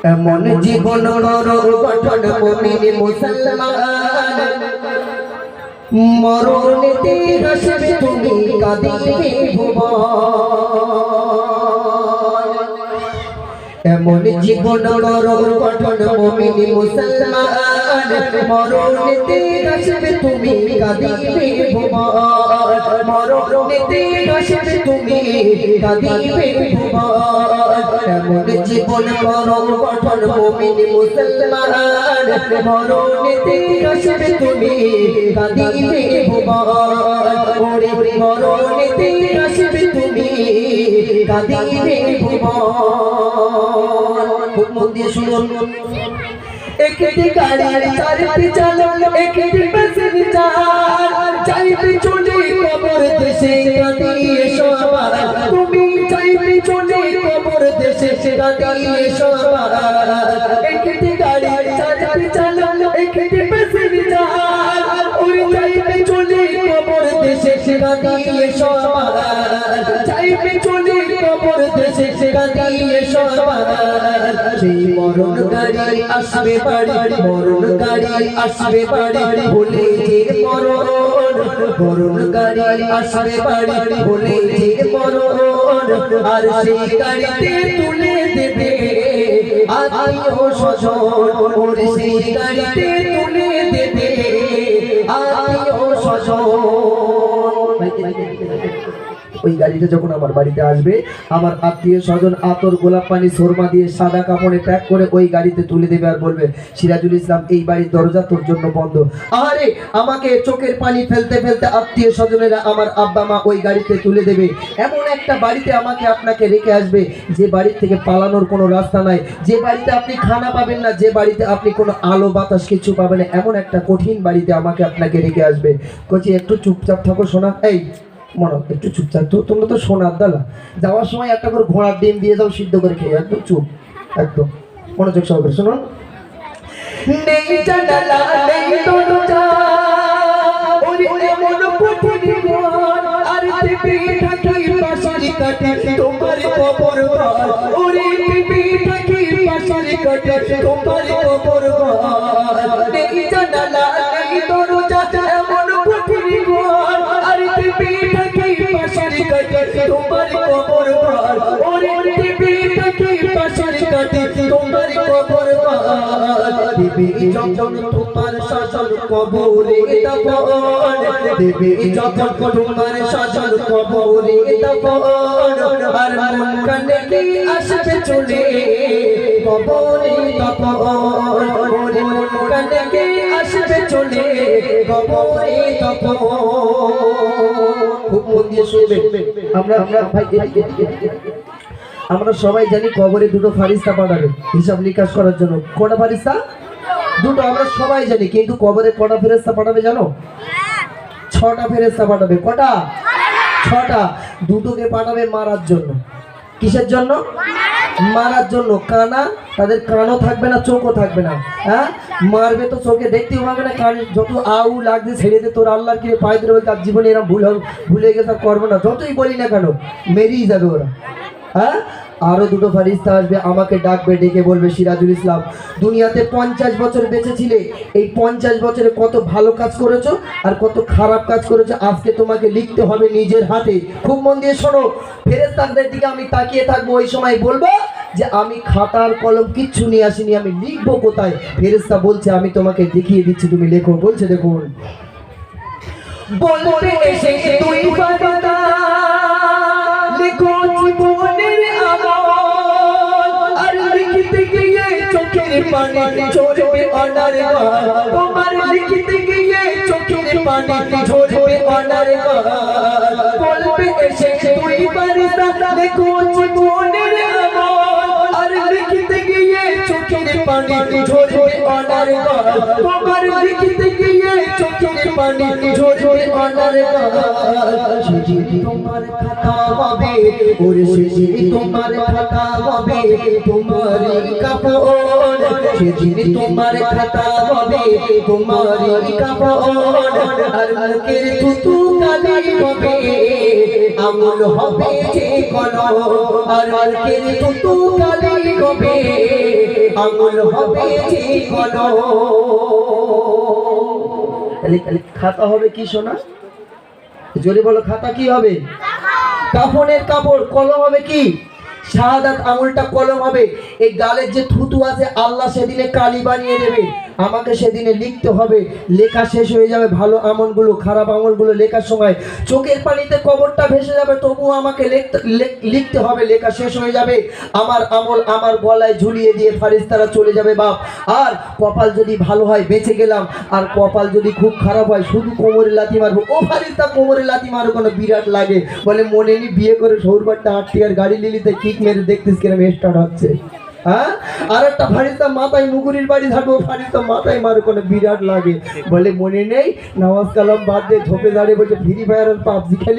এমন জীবন গঠন মুমিন মুসলমান মরণেতে হাসবে তুমি কাঁদিবে ভুবন। এমন জীবন গঠন মুমিন মুসলমান মরণেতে হাসবে তুমি কাঁদিবে ভুবন। মরণেতে হাসবে তুমি কাঁদিবে ভুবন। এমন জীবন গঠন মুমিন মুসলমান মরণেতে হাসবে তুমি কাঁদিবে ভুবন। ওরে মরণেতে হাসবে তুমি কাঁদিবে ভুবন। খুব মন দিয়ে শুনুন। একটি গাড়ির চারটি চালক একটি প্যাসেঞ্জার চাইতে চলে কবর দেশে কাঁদিয়ে সবার। তুমি চাইতে চলে কবর দেশে কাঁদিয়ে সবার। একটি গাড়ির চারটি চালক একটি প্যাসেঞ্জার ওই চাইতে চলে কবর দেশে কাঁদিয়ে সবার। চাইতে চলে কবর দেশে কাঁদিয়ে সবার। সেই মরণ গাড়ি আসবে বাড়ি, মরণ গাড়ি আসবে বাড়ি বলে যে মরণ। মরণ গাড়ি আসবে বাড়ি বলে যে মরণ। আর সেই গাড়িতে তুলে দেবে আত্মীয় স্বজন। ওর সেই গাড়িতে তুলে দেবে আত্মীয় স্বজন। ওই গাড়িটা যখন আমার বাড়িতে আসবে আমার আত্মীয় স্বজন আতর গোলাপ পানি শর্মা দিয়ে সাদা কাপড়ে প্যাক করে ওই গাড়িতে তুলে দেবে আর বলবে সিরাজুল ইসলাম এই বাড়ির দরজা তোর জন্য বন্ধ। আরে আমাকে চোখের পানি ফেলতে ফেলতে আত্মীয় স্বজনেরা আমার আব্বা মা ওই গাড়িতে তুলে দেবে। এমন একটা বাড়িতে আমাকে আপনাকে রেখে আসবে যে বাড়ির থেকে পালানোর কোনো রাস্তা নাই, যে বাড়িতে আপনি খানা পাবেন না, যে বাড়িতে আপনি কোনো আলো বাতাস কিছু পাবেন না। এমন একটা কঠিন বাড়িতে আমাকে আপনাকে রেখে আসবে। কচি একটু চুপচাপ থাকো শোনা। এই মনে একটু চুপচাপ তো, তোমরা তো সোনার দালা। যাওয়ার সময় একটা করে ঘোড়ার ডিম দিয়ে যাও সিদ্ধ করে খেয়ে, একদম চুপ একদম মনোযোগ সহকারে শুনুন। নেই জানালা নেই দরজা ওরে এমন কঠিন ঘর আর দেবে থাকি পাশারি কাটে তোমার কবর ঘর। ওরে দেবে থাকি পাশারি কাটে তোমার কবর ঘর। নেই জানালা নেই দরজা এমন কঠিন ঘর আর দেবে থাকি পাশারি কাটে তোমার কবর ঘর। ওরে দেবে থাকি পাশারি কাটে তোমার কবর ঘর। দেবে যখন তোমার শাসন কবরে দাফন। দেবে যখন তোমার শাসন কবরে দাফন। আর মন কানে আসবে চলে কবরে দাফন। ওরে মন কানে আসবে চলে কবরে দাফন। খুব মন দিয়ে শুনবেন। আমরা ভাই আমরা সবাই জানি কবরে দুটো ফারিস্তা পাঠাবে হিসাব নিকাশ করার জন্য। কটা ফারিস্তা? দুটো আমরা সবাই জানি। কিন্তু কবরে কটা ফেরেশতা পাঠাবে জানো? 6টা ফেরেশতা পাঠাবে। কটা? 6টা। দুটোকে পাঠাবে মারার জন্য। কিসের জন্য? মারার জন্য। কানা, তাদের কানও থাকবে না চোখও থাকবে না। হ্যাঁ মারবে তো চোখে দেখতেও পাবে না, কান যত আউ লাগছে ছেড়ে দে তোর আল্লাহর কি পায়ে ধরে তার জীবনে এরকম ভুলে গেছে করবো না, যতই বলি না কেন মেরেই যাবে ওরা। হ্যাঁ আরো দুটো ফারিস্তা আসবে আমাকে ডাকবে, ডেকে বলবে সিরাজুল ইসলাম দুনিয়াতে 50 বছর বেঁচে ছিলে, এই 50 বছরে কত ভালো কাজ করেছো আর কত খারাপ কাজ করেছো আজকে তোমাকে লিখতে হবে নিজের হাতে। খুব মন দিয়ে শোনো। ফেরেশতাদের দিকে আমি তাকিয়ে থাকবো, ওই সময় বলবো যে আমি খাতার কলম কিচ্ছু নিয়ে আসিনি, আমি লিখবো কোথায়? ফেরেশতা বলছে আমি তোমাকে দেখিয়ে দিচ্ছি, তুমি লেখো। বলছে দেখুন, বলবে এসে তুই ফারিস্তা লেখো জীবনের আমল। আর লিখতে গিয়ে চোখের পানি ঝরবে অনার গাল। তোমার লিখতে গিয়ে চোখের পানি ঝরবে অনার গাল। বলবে এসে তুই ফারিস্তা লেখো জীবনের আমল। আর লিখতে গিয়ে চোখের পানি ঝরবে অনার গাল। তোমার লিখতে গিয়ে চোখের পানি ঝরবে অনার গাল। সেদিন তোমার খাতা হবে, ওরে সেদিন তোমার খাতা হবে তোমার কাপড়। সেদিন তোমার খাতা হবে তোমার কাপড়। আর মুখের থুতু কালি হবে আঙুল হবে যে কলম। আর মুখের থুতু কালি হবে আঙুল হবে যে কলম। তাহলে খাতা হবে কি সোনা? জোরে বলো, খাতা কি হবে? কাফনের কাপড়। কলম হবে কি? শাহাদাত। আঙুলটা কলম হবে। এই গালের যে থুতু আছে আল্লাহ সেদিনে কালি বানিয়ে দেবে, আমাকে সেদিনে লিখতে হবে। লেখা শেষ হয়ে যাবে, ভালো আমলগুলো, খারাপ আমলগুলো লেখার সময় চোখের পানিতে কবরটা ভেসে যাবে, তবুও আমাকে লিখতে হবে। লেখা শেষ হয়ে যাবে, আমার আমল আমার গলায় ঝুলিয়ে দিয়ে ফারিস্তারা চলে যাবে বাপ। আর কপাল যদি ভালো হয় বেঁচে গেলাম, আর কপাল যদি খুব খারাপ হয় শুধু কোমরে লাথি মারবো। ও ফারিস্তা কোমরে লাথি মারো কোনো বিরাট লাগে, বলে মনে নি বিয়ে করে সৌরবারটা 8 টিয়ার গাড়ি লিলিতে কিক মেরে দেখতিস কিরম স্টার্ট হচ্ছে। হ্যাঁ, আর একটা ফারিস্তা মাথায় মুগুরির বাড়ি থাকবে, ও ফারিস্তা মাথায় মারো কোনো বিরাট লাগে, বলে মনে নেই নামাজ কালাম বাদ দিয়ে ঝোপে দাঁড়িয়ে বলছে ফ্রি ফায়ার আর পাবজি খেলি।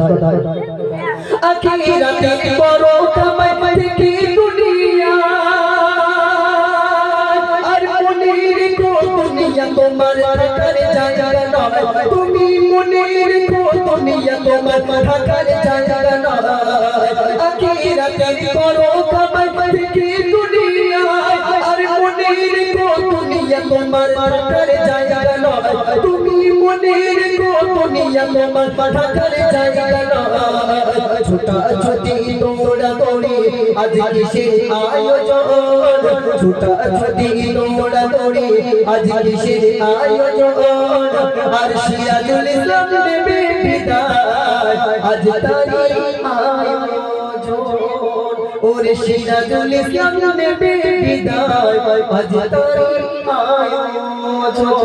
আখিরাতে বড় কামাই থেকে দুনিয়া, আর মনের কো দুনিয়া তোমার থাকার জায়গা নয়, তুমি মনের কো দুনিয়া তোমার থাকার জায়গা নয়। আখিরাতে বড় কামাই থেকে দুনিয়া, আর মনের কো দুনিয়া তোমার থাকার জায়গা নয়, তুমি মনের কো দুনিয়া তোমার থাকার জায়গা নয়। ছোটা ছোটি দৌড়া দৌড়ি আজ কিসের আয়োজন, ছোটা ছোটি দৌড়া দৌড়ি আজ কিসের আয়োজন। আর সিরাজুল ইসলাম নেবে বিদায় আজ তারই আয়োজন। ওরে সিরাজুল ইসলাম নেবে বিদায় আজ তারই আয়োজন।